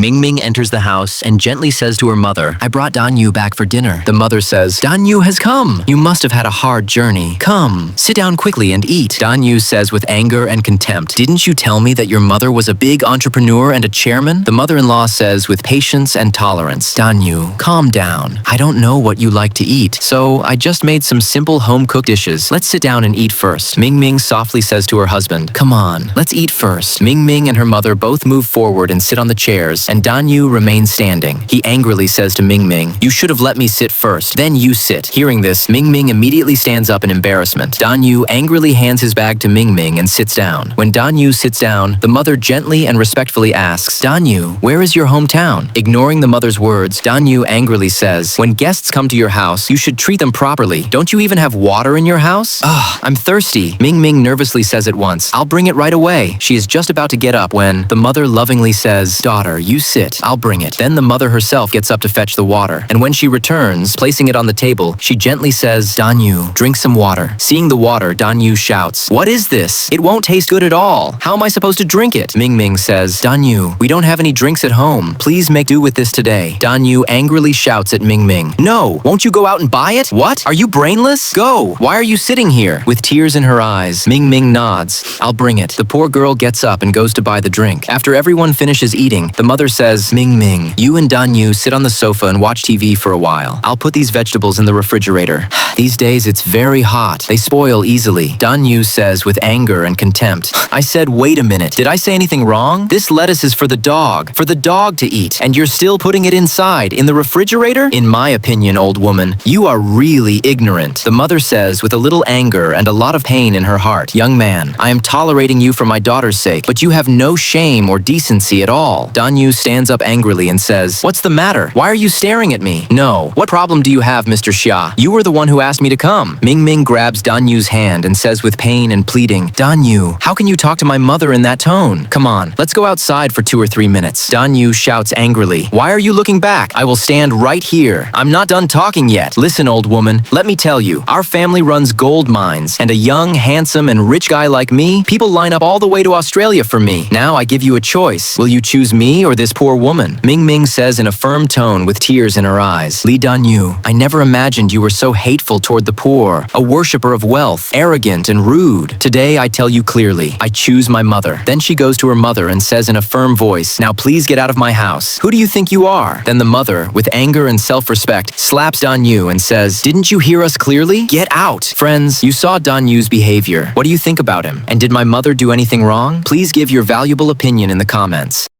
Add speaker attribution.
Speaker 1: Mingming enters the house and gently says to her mother, "I brought Danyu back for dinner." The mother says, "Danyu has come. You must have had a hard journey. Come, sit down quickly and eat." Danyu says with anger and contempt, "Didn't you tell me that your mother was a big entrepreneur and a chairman?" The mother-in-law says with patience and tolerance, "Danyu, calm down. I don't know what you like to eat, so I just made some simple home-cooked dishes. Let's sit down and eat first." Mingming softly says to her husband, "Come on, let's eat first." Mingming and her mother both move forward and sit on the chairs, and Danyu remains standing. He angrily says to Mingming, "You should have let me sit first, then you sit." Hearing this, Mingming immediately stands up in embarrassment. Danyu angrily hands his bag to Mingming and sits down. When Danyu sits down, the mother gently and respectfully asks, "Danyu, where is your hometown?" Ignoring the mother's words, Danyu angrily says, "When guests come to your house, you should treat them properly. Don't you even have water in your house?" "Ugh, I'm thirsty." Mingming nervously says at once, "I'll bring it right away." She is just about to get up when the mother lovingly says, "Daughter, you sit. I'll bring it." Then the mother herself gets up to fetch the water, and when she returns, placing it on the table, she gently says, "Danyu, drink some water." Seeing the water, Danyu shouts, "What is this? It won't taste good at all. How am I supposed to drink it?" Mingming says, "Danyu, we don't have any drinks at home. Please make do with this today." Danyu angrily shouts at Mingming, "No, won't you go out and buy it? What? Are you brainless? Go! Why are you sitting here?" With tears in her eyes, Mingming nods. "I'll bring it." The poor girl gets up and goes to buy the drink. After everyone finishes eating, the mother says, "Mingming, you and Danyu sit on the sofa and watch TV for a while. I'll put these vegetables in the refrigerator. These days it's very hot. They spoil easily." Danyu says with anger and contempt, "I said wait a minute. Did I say anything wrong? This lettuce is for the dog to eat, and you're still putting it inside, in the refrigerator? In my opinion, old woman, you are really ignorant." The mother says with a little anger and a lot of pain in her heart, "Young man, I am tolerating you for my daughter's sake, but you have no shame or decency at all." Danyu stands up angrily and says, "What's the matter? Why are you staring at me?" "No. What problem do you have, Mr. Xia? You were the one who asked me to come." Mingming grabs Danyu's hand and says with pain and pleading, "Danyu, how can you talk to my mother in that tone? Come on, let's go outside for 2 or 3 minutes." Danyu shouts angrily, "Why are you looking back? I will stand right here. I'm not done talking yet. Listen, old woman, let me tell you, our family runs gold mines, and a young, handsome, and rich guy like me, people line up all the way to Australia for me. Now I give you a choice. Will you choose me or this poor woman?" Mingming says in a firm tone with tears in her eyes, "Li Danyu, I never imagined you were so hateful toward the poor, a worshipper of wealth, arrogant and rude. Today I tell you clearly, I choose my mother." Then she goes to her mother and says in a firm voice, "Now please get out of my house. Who do you think you are?" Then the mother, with anger and self-respect, slaps Danyu and says, "Didn't you hear us clearly? Get out!" Friends, you saw Danyu's behavior. What do you think about him? And did my mother do anything wrong? Please give your valuable opinion in the comments.